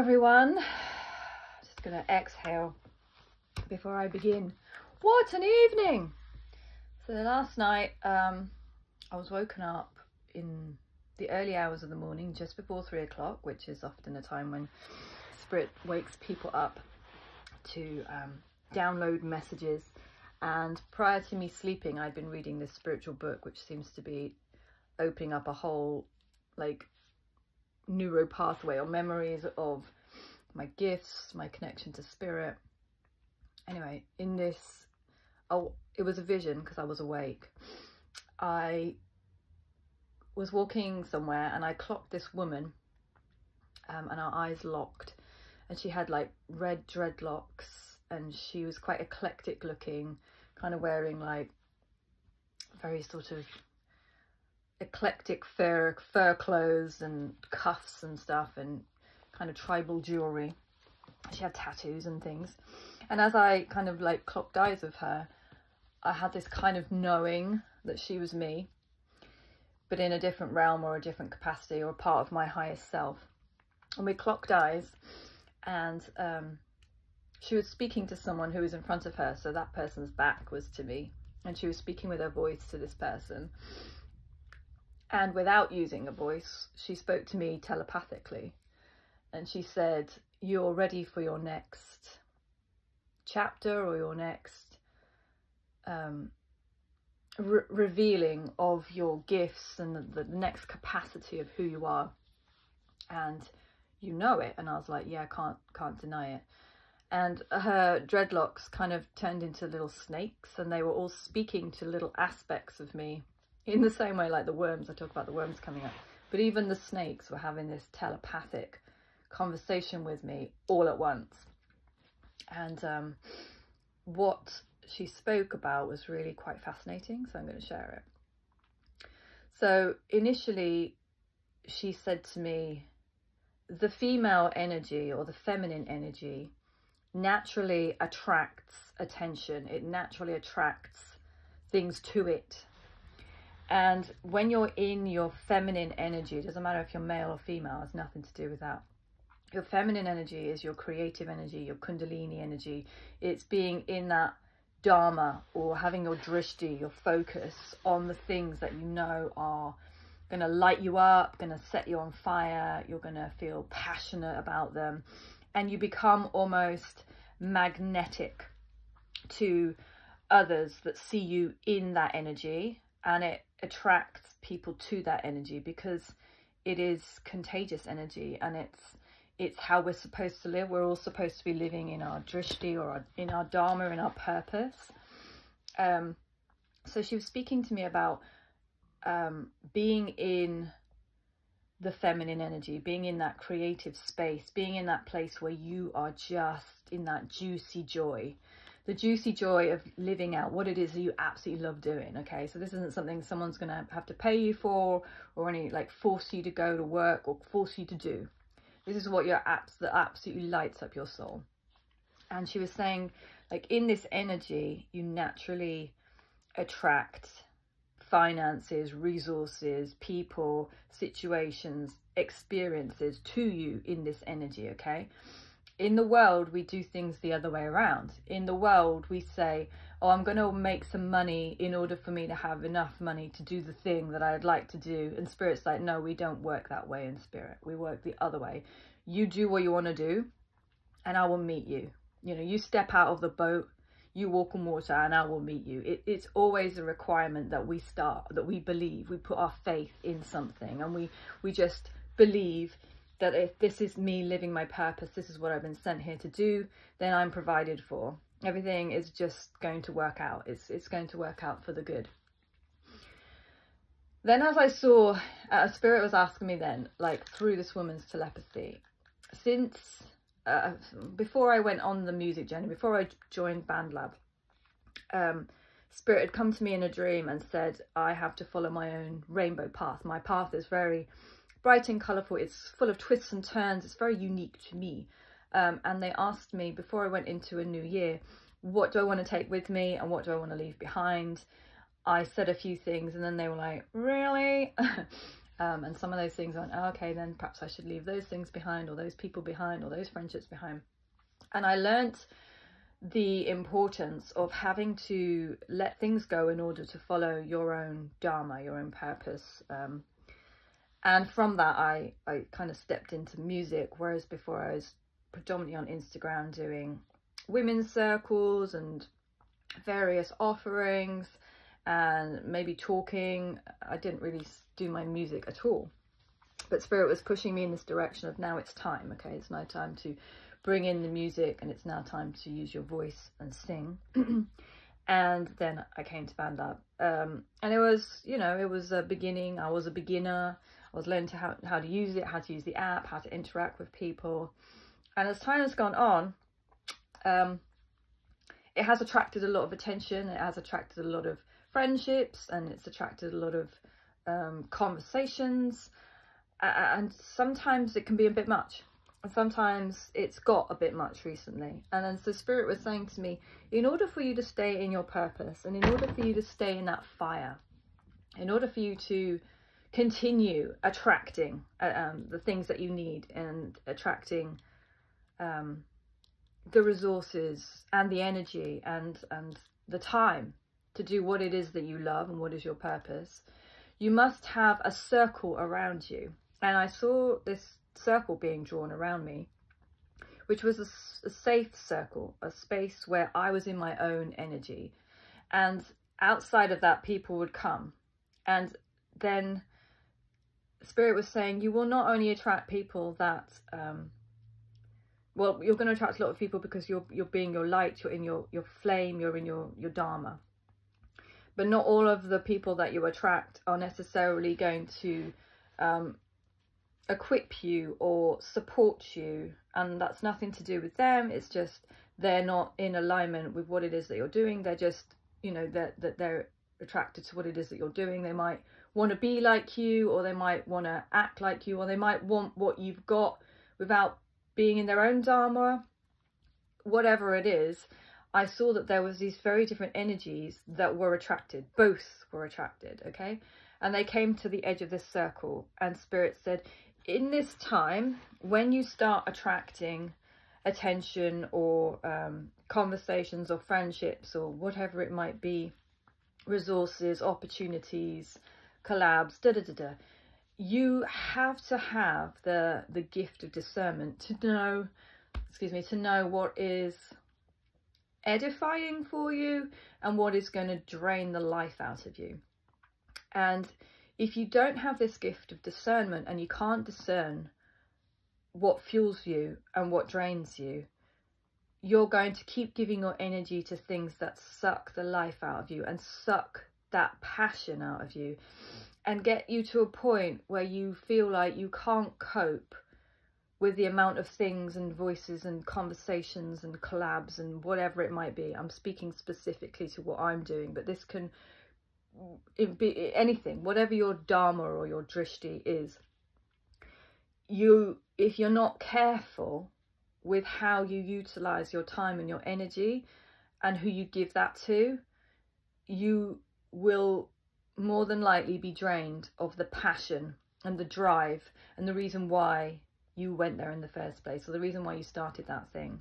everyone. Just gonna exhale before I begin. What an evening! So last night I was woken up in the early hours of the morning, just before 3 o'clock, which is often a time when Spirit wakes people up to download messages. And prior to me sleeping, I'd been reading this spiritual book, which seems to be opening up a whole neuro pathway or memories of my gifts, my connection to spirit. Anyway, in this, it was a vision because I was awake. I was walking somewhere and I clocked this woman and our eyes locked, and she had like red dreadlocks and she was quite eclectic looking, kind of wearing like very sort of eclectic fur clothes and cuffs and stuff and kind of tribal jewelry. She had tattoos and things, and as I kind of like clocked eyes with her, I had this kind of knowing that she was me, but in a different realm or a different capacity or a part of my highest self. And we clocked eyes, and she was speaking to someone who was in front of her, so that person's back was to me, and she was speaking with her voice to this person. And without using a voice, she spoke to me telepathically. And she said, "You're ready for your next chapter or your next revealing of your gifts and the next capacity of who you are. And you know it." And I was like, yeah, I can't deny it. And her dreadlocks kind of turned into little snakes, and they were all speaking to little aspects of me. In the same way, like the worms, I talk about the worms coming up, but even the snakes were having this telepathic conversation with me all at once. And what she spoke about was really quite fascinating, so I'm going to share it. So initially, she said to me, the female energy or the feminine energy naturally attracts attention. It naturally attracts things to it. And when you're in your feminine energy, it doesn't matter if you're male or female, it has nothing to do with that. Your feminine energy is your creative energy, your kundalini energy. It's being in that dharma, or having your drishti, your focus on the things that you know are going to light you up, going to set you on fire. You're going to feel passionate about them, and you become almost magnetic to others that see you in that energy, and it attracts people to that energy because it is contagious energy, and it's how we're supposed to live. We're all supposed to be living in our drishti, or in our dharma, in our purpose. So she was speaking to me about being in the feminine energy, being in that creative space, being in that place where you are just in that juicy joy. The juicy joy of living out what it is that you absolutely love doing. Okay, so this isn't something someone's going to have to pay you for, or any like force you to go to work or force you to do. This is what that absolutely lights up your soul. And she was saying, like, in this energy, you naturally attract finances, resources, people, situations, experiences to you in this energy. Okay. In the world, we do things the other way around. In the world, we say, oh, I'm going to make some money in order for me to have enough money to do the thing that I'd like to do. And Spirit's like, no, we don't work that way in Spirit. We work the other way. You do what you want to do, and I will meet you. You know, you step out of the boat, you walk on water, and I will meet you. It's always a requirement that we start, that we believe, we put our faith in something, and we just believe that if this is me living my purpose, this is what I've been sent here to do, then I'm provided for. Everything is just going to work out. It's going to work out for the good. Then as I saw, Spirit was asking me then, like through this woman's telepathy, since, before I went on the music journey, before I joined BandLab, Spirit had come to me in a dream and said, I have to follow my own rainbow path. My path is very bright and colourful. It's full of twists and turns. It's very unique to me. And they asked me before I went into a new year, what do I want to take with me and what do I want to leave behind? I said a few things, and then they were like, really? And some of those things went, oh, okay, then perhaps I should leave those things behind, or those people behind, or those friendships behind. And I learnt the importance of having to let things go in order to follow your own dharma, your own purpose. And from that, I kind of stepped into music, whereas before I was predominantly on Instagram doing women's circles and various offerings and maybe talking. I didn't really do my music at all. But Spirit was pushing me in this direction of, now it's time, okay? It's now time to bring in the music, and it's now time to use your voice and sing. And then I came to Band Lab. And it was, you know, it was a beginning. I was a beginner. I was learning how to use it, how to use the app, how to interact with people. And as time has gone on, it has attracted a lot of attention. It has attracted a lot of friendships, and it's attracted a lot of conversations. And sometimes it can be a bit much. And sometimes it's got a bit much recently. And then so Spirit was saying to me, in order for you to stay in your purpose, and in order for you to stay in that fire, in order for you to continue attracting the things that you need, and attracting the resources and the energy and the time to do what it is that you love and what is your purpose, you must have a circle around you. And I saw this circle being drawn around me, which was a safe circle, a space where I was in my own energy. And outside of that, people would come. And then Spirit was saying, you will not only attract people that well, you're going to attract a lot of people because you're being your light, you're in your flame, you're in your dharma. But not all of the people that you attract are necessarily going to equip you or support you. And that's nothing to do with them. It's just they're not in alignment with what it is that you're doing. They're just, you know, that they're attracted to what it is that you're doing. They might want to be like you, or they might want to act like you, or they might want what you've got without being in their own dharma. Whatever it is, I saw that there was these very different energies that were attracted. Both were attracted, okay? And they came to the edge of this circle, and Spirit said, in this time, when you start attracting attention or conversations or friendships or whatever it might be, resources, opportunities, collabs, you have to have the gift of discernment to know what is edifying for you and what is going to drain the life out of you. And if you don't have this gift of discernment, and you can't discern what fuels you and what drains you, you're going to keep giving your energy to things that suck the life out of you and suck that passion out of you, and get you to a point where you feel like you can't cope with the amount of things and voices and conversations and collabs and whatever it might be. I'm speaking specifically to what I'm doing, but this can be anything, whatever your dharma or your drishti is. If you're not careful with how you utilize your time and your energy and who you give that to, you will more than likely be drained of the passion and the drive and the reason why you went there in the first place, or the reason why you started that thing.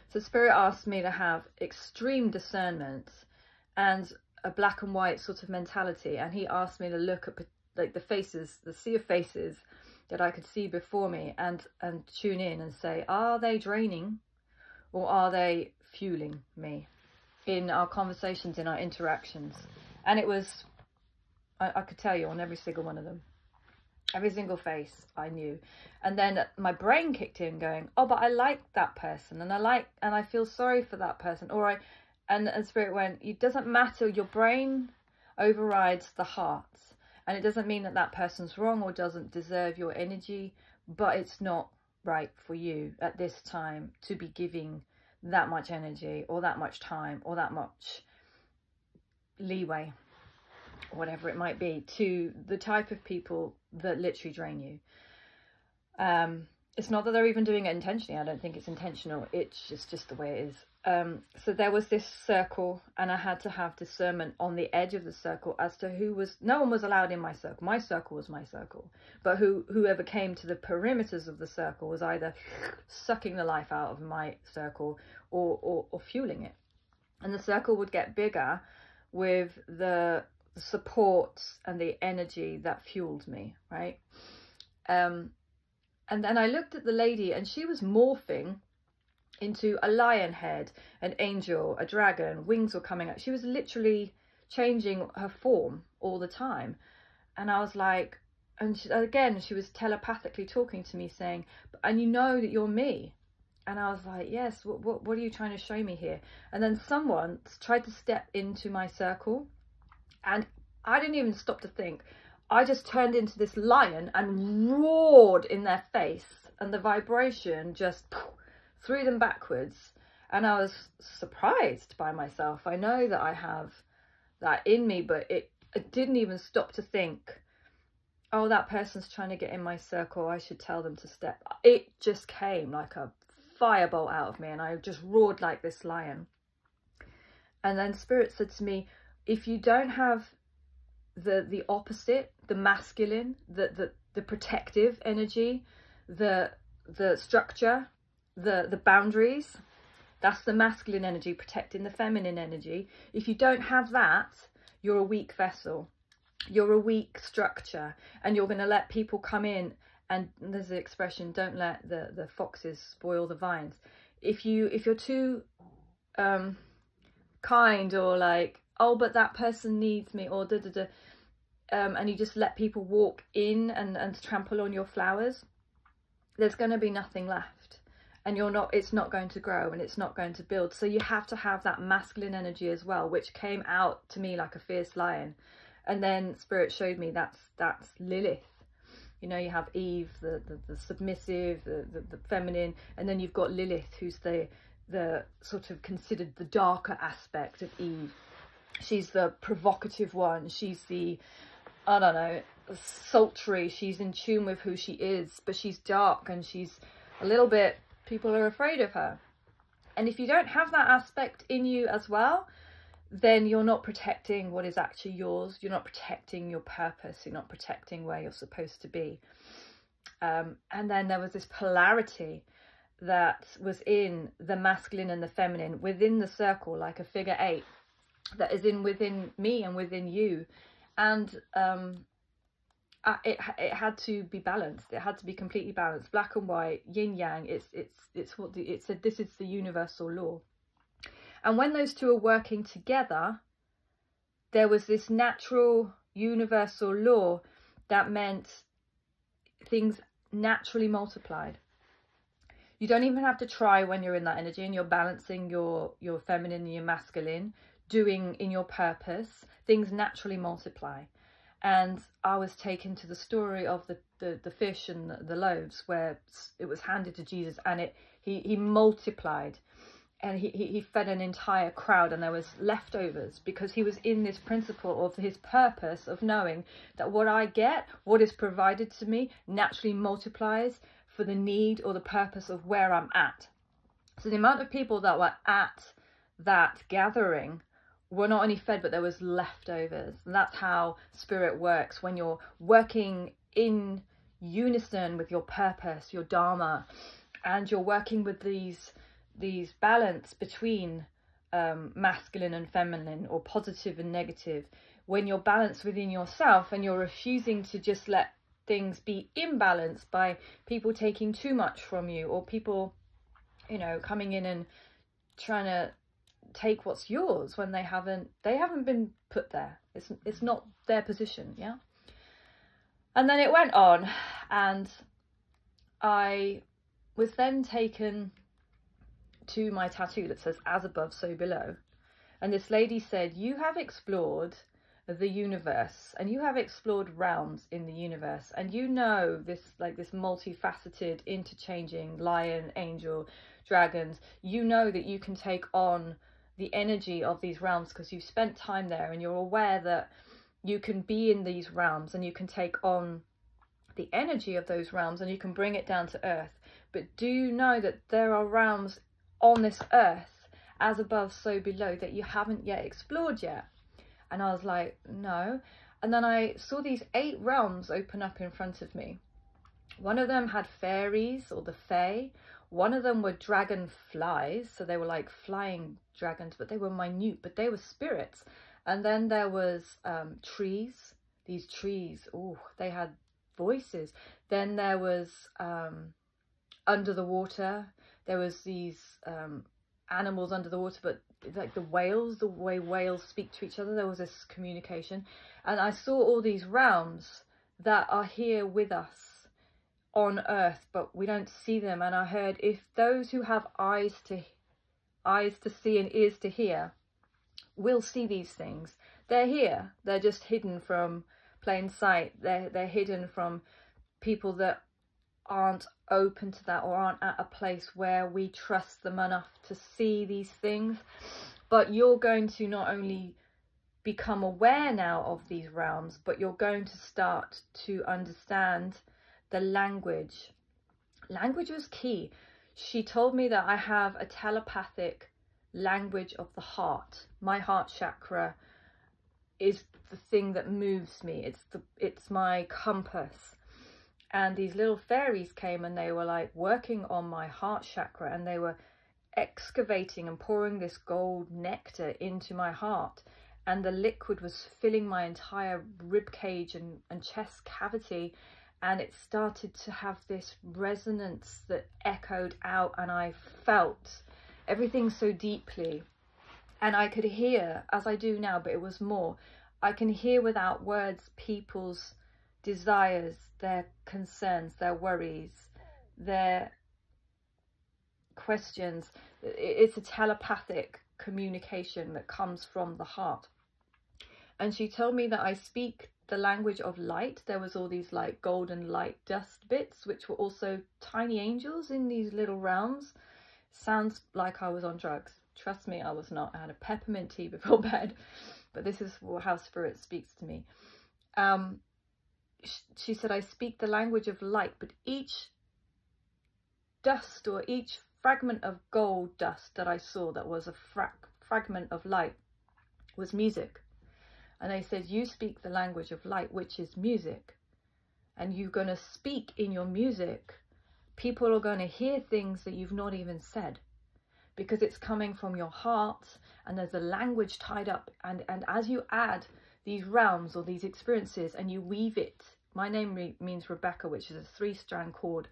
So Spirit asked me to have extreme discernment and a black and white sort of mentality, and he asked me to look at like the faces, the sea of faces that I could see before me, and tune in and say, are they draining or are they fueling me in our conversations, in our interactions? And it was, I could tell you on every single one of them, every single face I knew. And then my brain kicked in going, oh, but I like that person, and I feel sorry for that person. And Spirit went, it doesn't matter, your brain overrides the heart. And it doesn't mean that that person's wrong or doesn't deserve your energy, but it's not right for you at this time to be giving that much energy or that much time or that much leeway, whatever it might be, to the type of people that literally drain you. It's not that they're even doing it intentionally. I don't think it's intentional. It's just the way it is. So there was this circle, and I had to have discernment on the edge of the circle as to who was, no one was allowed in my circle. My circle was my circle, but whoever came to the perimeters of the circle was either sucking the life out of my circle or fueling it. And the circle would get bigger with the support and the energy that fueled me, right? And then I looked at the lady, and she was morphing into a lion head, an angel, a dragon. Wings were coming out. She was literally changing her form all the time. And I was like, and she was telepathically talking to me, saying, and you know that you're me. And I was like, yes, what are you trying to show me here? And then someone tried to step into my circle, and I didn't even stop to think. I just turned into this lion and roared in their face, and the vibration just threw them backwards. And I was surprised by myself. I know that I have that in me, but it didn't even stop to think, oh, that person's trying to get in my circle, I should tell them to step. It just came like a firebolt out of me, and I just roared like this lion. And then Spirit said to me, if you don't have the opposite, the masculine, the protective energy, the structure, the boundaries, that's the masculine energy protecting the feminine energy. If you don't have that, you're a weak vessel, you're a weak structure, and you're going to let people come in. And there's the expression, don't let the foxes spoil the vines. If you're too kind, or like, oh, but that person needs me, or and you just let people walk in and trample on your flowers, there's going to be nothing left, and it's not going to grow, and it's not going to build. So you have to have that masculine energy as well, which came out to me like a fierce lion. And then Spirit showed me that's Lilith. You know, you have Eve, the submissive, the feminine, and then you've got Lilith, who's the sort of considered the darker aspect of Eve. She's the provocative one. She's the, I don't know, sultry. She's in tune with who she is, but she's dark, and she's a little bit, people are afraid of her. And if you don't have that aspect in you as well, then you're not protecting what is actually yours. You're not protecting your purpose. You're not protecting where you're supposed to be. And then there was this polarity that was in the masculine and the feminine within the circle, like a figure 8 that is within me and within you. And it had to be balanced. It had to be completely balanced, black and white, yin yang. This is the universal law. And when those two are working together, there was this natural universal law that meant things naturally multiplied. You don't even have to try when you're in that energy and you're balancing your feminine and your masculine, doing in your purpose, things naturally multiply. And I was taken to the story of the fish and the loaves, where it was handed to Jesus, and he multiplied. And he fed an entire crowd, and there was leftovers, because he was in this principle of his purpose of knowing that what I get, what is provided to me, naturally multiplies for the need or the purpose of where I'm at. So the amount of people that were at that gathering were not only fed, but there was leftovers. And that's how Spirit works. When you're working in unison with your purpose, your dharma, and you're working with these balance between masculine and feminine, or positive and negative, when you're balanced within yourself and you're refusing to just let things be imbalanced by people taking too much from you, or people, you know, coming in and trying to take what's yours when they haven't been put there. It's not their position. Yeah. And then it went on, and I was then taken to my tattoo that says "as above, so below." And this lady said, you have explored the universe, and you have explored realms in the universe, and you know this, like this multifaceted, interchanging lion, angel, dragons. You know that you can take on the energy of these realms because you've spent time there, and you're aware that you can be in these realms and you can take on the energy of those realms and you can bring it down to earth. But do you know that there are realms on this earth, as above, so below, that you haven't yet explored yet? And I was like, no. And then I saw these 8 realms open up in front of me. One of them had fairies, or the fae. One of them were dragonflies, so they were like flying dragons, but they were minute, but they were spirits. And then there was trees. These trees, oh, they had voices. Then there was under the water. There was these animals under the water, but like the whales, the way whales speak to each other, there was this communication. And I saw all these realms that are here with us on earth, but we don't see them. And I heard, if those who have eyes to see and ears to hear will see these things, they're here. They're just hidden from plain sight. They're hidden from people that aren't open to that, or aren't at a place where we trust them enough to see these things. But you're going to not only become aware now of these realms, but you're going to start to understand the language. Language was key. She told me that I have a telepathic language of the heart. My heart chakra is the thing that moves me. It's my compass. And these little fairies came and they were like working on my heart chakra, and they were excavating and pouring this gold nectar into my heart, and the liquid was filling my entire rib cage and chest cavity, and it started to have this resonance that echoed out, and I felt everything so deeply. And I could hear, as I do now, but it was more, I can hear without words people's desires, their concerns, their worries, their questions. It's a telepathic communication that comes from the heart. And she told me that I speak the language of light. There was all these like golden light dust bits, which were also tiny angels in these little realms. Sounds like I was on drugs. Trust me, I was not. I had a peppermint tea before bed, but this is how spirit speaks to me. She said, I speak the language of light, but each dust, or each fragment of gold dust that I saw that was a fragment of light, was music. And they said, you speak the language of light, which is music, and you're going to speak in your music. People are going to hear things that you've not even said, because it's coming from your heart, and there's a language tied up. And as you add these realms or these experiences and you weave it, my name means Rebecca, which is a 3-strand cord,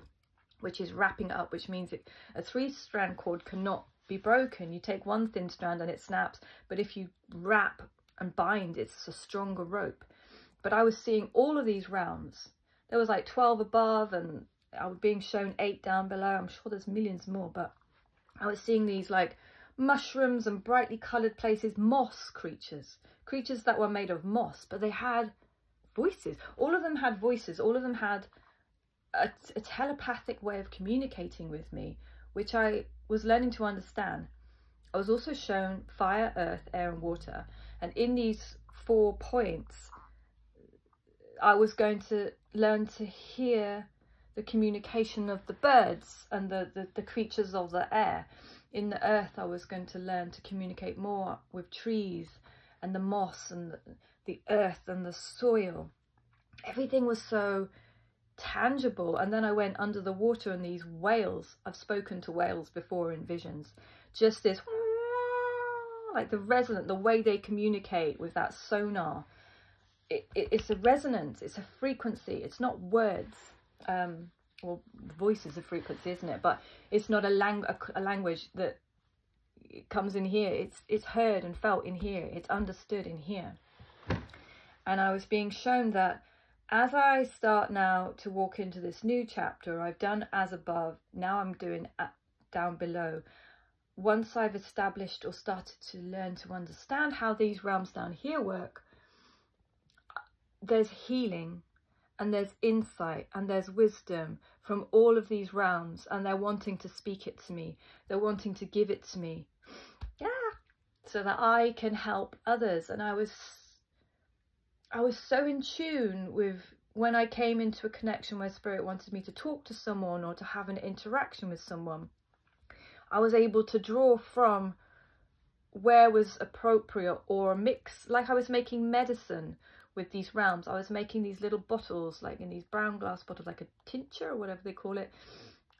which is wrapping up, which means a 3-strand cord cannot be broken. You take one thin strand and it snaps, but if you wrap and bind, it's a stronger rope. But I was seeing all of these realms. There was like 12 above, and I was being shown 8 down below. I'm sure there's millions more, but I was seeing these like mushrooms and brightly coloured places, moss creatures that were made of moss, but they had voices. All of them had voices. All of them had a telepathic way of communicating with me, which I was learning to understand. I was also shown fire, earth, air and water. And in these 4 points, I was going to learn to hear the communication of the birds and the creatures of the air. In the earth, I was going to learn to communicate more with trees and the moss and the earth and the soil. Everything was so tangible. And then I went under the water, and these whales, I've spoken to whales before in visions, just this, like the resonant, the way they communicate with that sonar. It's a resonance, it's a frequency, it's not words. Well, voice is a frequency, isn't it? But it's not a language that comes in here. It's heard and felt in here. It's understood in here. And I was being shown that as I start now to walk into this new chapter, I've done as above, now I'm doing down below. Once I've established or started to learn to understand how these realms down here work, there's healing and there's insight and there's wisdom from all of these realms, and they're wanting to speak it to me. They're wanting to give it to me. Yeah. So that I can help others. And I was so in tune with when I came into a connection where spirit wanted me to talk to someone or to have an interaction with someone. I was able to draw from where was appropriate, or a mix, like I was making medicine with these realms. I was making these little bottles, like in these brown glass bottles, like a tincture or whatever they call it,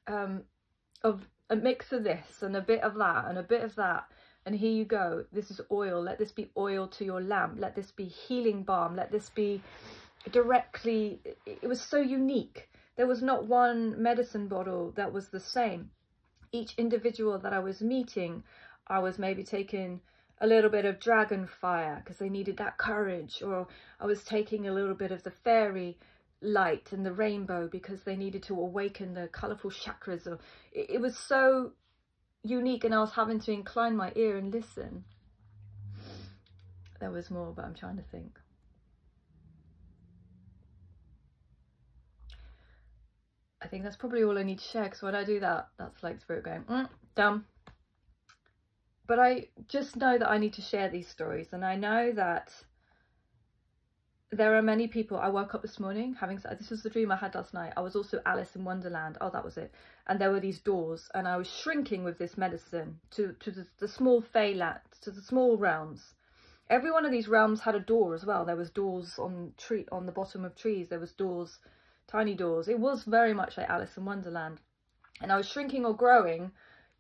of a mix of this and a bit of that and a bit of that. And here you go. This is oil. Let this be oil to your lamp. Let this be healing balm. Let this be directly. It was so unique. There was not one medicine bottle that was the same. Each individual that I was meeting, I was maybe taking a little bit of dragon fire because they needed that courage, or I was taking a little bit of the fairy light and the rainbow because they needed to awaken the colourful chakras. Or it was so unique, and I was having to incline my ear and listen. There was more, but I'm trying to think. I think that's probably all I need to share, because when I do that, that's like Spirit going, dumb. But I just know that I need to share these stories, and I know that there are many people. I woke up this morning having, this was the dream I had last night. I was also Alice in Wonderland. Oh, that was it. And there were these doors, and I was shrinking with this medicine to the small feyland, to the small realms. Every one of these realms had a door as well. There was doors on the bottom of trees. There was doors, tiny doors. It was very much like Alice in Wonderland. And I was shrinking or growing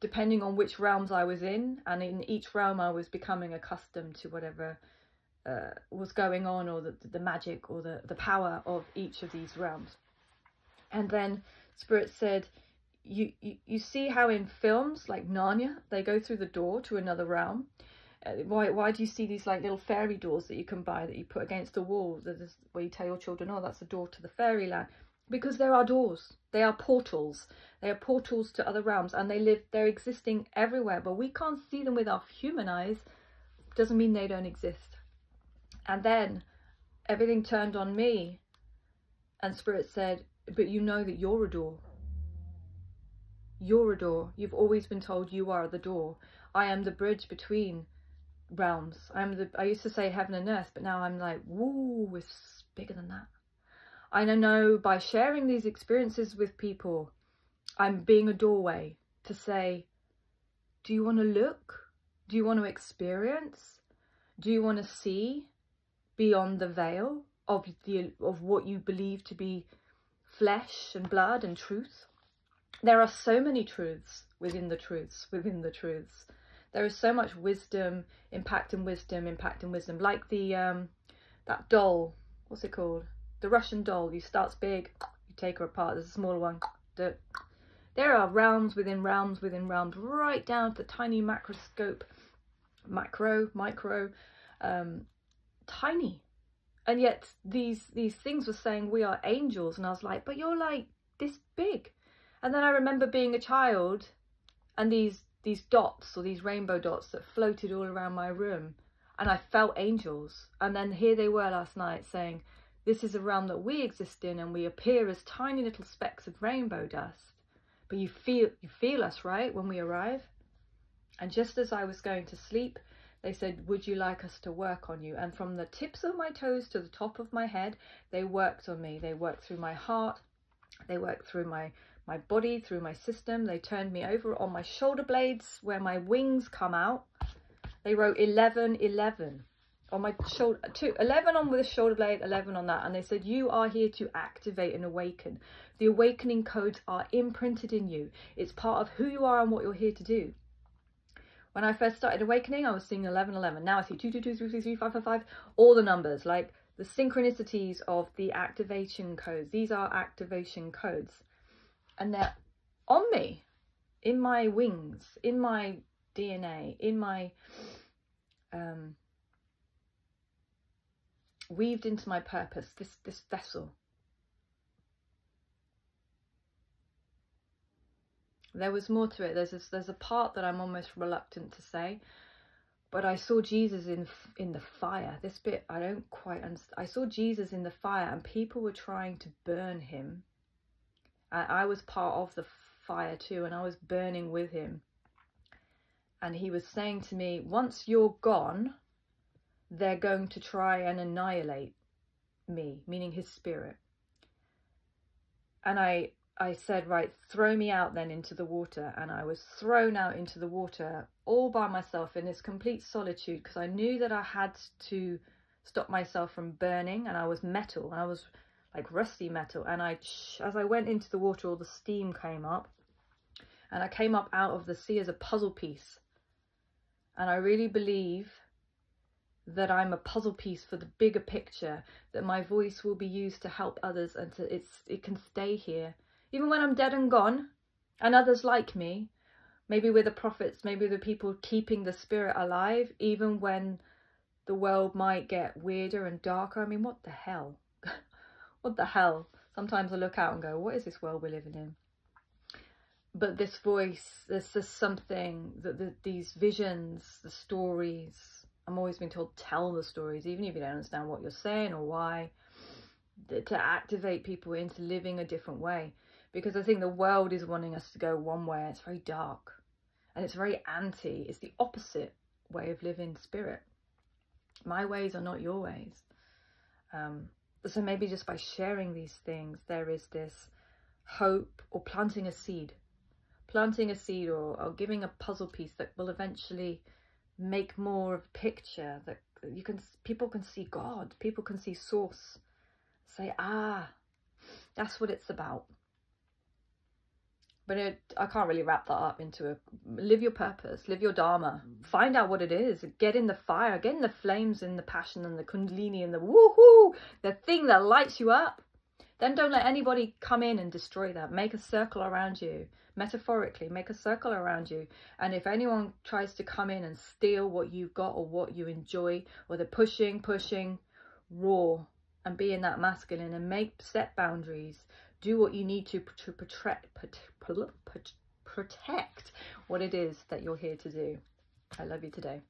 depending on which realms I was in. And in each realm I was becoming accustomed to whatever was going on, or the magic or the power of each of these realms. And then Spirit said, you see how in films like Narnia, they go through the door to another realm. Why do you see these like little fairy doors that you can buy, that you put against the wall, where you tell your children, oh, that's the door to the fairyland? Because there are doors. They are portals. They are portals to other realms, and they're existing everywhere, but we can't see them with our human eyes. Doesn't mean they don't exist. And then everything turned on me, and Spirit said, but you know that you're a door. You're a door. You've always been told you are the door. I am the bridge between realms. I used to say heaven and earth, but now I'm like, woo, it's bigger than that. I know by sharing these experiences with people, I'm being a doorway to say, do you want to look? Do you want to experience? Do you want to see beyond the veil of what you believe to be flesh and blood and truth? There are so many truths within the truths, within the truths. There is so much wisdom, impact and wisdom, impact and wisdom. Like the that doll, what's it called? The Russian doll. You starts big, you take her apart. There's a smaller one. There are realms within realms within realms, right down to the tiny macroscope, micro, tiny. And yet these things were saying we are angels, and I was like, but you're like this big. And then I remember being a child, and these dots, or these rainbow dots that floated all around my room, and I felt angels. And then here they were last night saying, this is a realm that we exist in, and we appear as tiny little specks of rainbow dust. But you feel us, right, when we arrive? And just as I was going to sleep, they said, would you like us to work on you? And from the tips of my toes to the top of my head, they worked on me. They worked through my heart. They worked through my body, through my system. They turned me over on my shoulder blades where my wings come out. They wrote 11, 11 on my shoulder, 11 on with a shoulder blade, 11 on that. And they said, you are here to activate and awaken. The awakening codes are imprinted in you. It's part of who you are and what you're here to do. When I first started awakening, I was seeing 11, 11. Now I see 2, 2, 2, 3, 3, 3, 5, 5, 5, all the numbers, like the synchronicities of the activation codes. These are activation codes. And they're on me, in my wings, in my DNA, in my weaved into my purpose, this vessel. There was more to it. There's a part that I'm almost reluctant to say, but I saw Jesus in the fire. This bit I don't quite understand. I saw Jesus in the fire, and people were trying to burn him. I was part of the fire too, and I was burning with him. And he was saying to me, once you're gone, they're going to try and annihilate me, meaning his spirit. And I I said, right, throw me out then into the water. And I was thrown out into the water all by myself in this complete solitude, because I knew that I had to stop myself from burning, and I was metal, and I was like rusty metal. And as I went into the water, all the steam came up, and I came up out of the sea as a puzzle piece. And I really believe that I'm a puzzle piece for the bigger picture, that my voice will be used to help others, and it can stay here. Even when I'm dead and gone, and others like me, maybe we're the prophets, maybe the people keeping the spirit alive, even when the world might get weirder and darker. I mean, what the hell? What the hell? Sometimes I look out and go, what is this world we're living in? But this voice, there's just something that these visions, the stories, I'm always being told, tell the stories, even if you don't understand what you're saying or why, to activate people into living a different way. Because I think the world is wanting us to go one way. It's very dark and it's very anti. It's the opposite way of living spirit. My ways are not your ways. So maybe just by sharing these things, there is this hope, or planting a seed or giving a puzzle piece that will eventually make more of a picture that people can see God, people can see source, say, ah, that's what it's about. But I can't really wrap that up into live your purpose, live your dharma, find out what it is, get in the fire, get in the flames, in the passion and the kundalini and the woohoo, the thing that lights you up. Then don't let anybody come in and destroy that. Make a circle around you, metaphorically, make a circle around you. And if anyone tries to come in and steal what you've got or what you enjoy, or they're pushing, roar and be in that masculine and set boundaries. Do what you need to protect what it is that you're here to do. I love you today.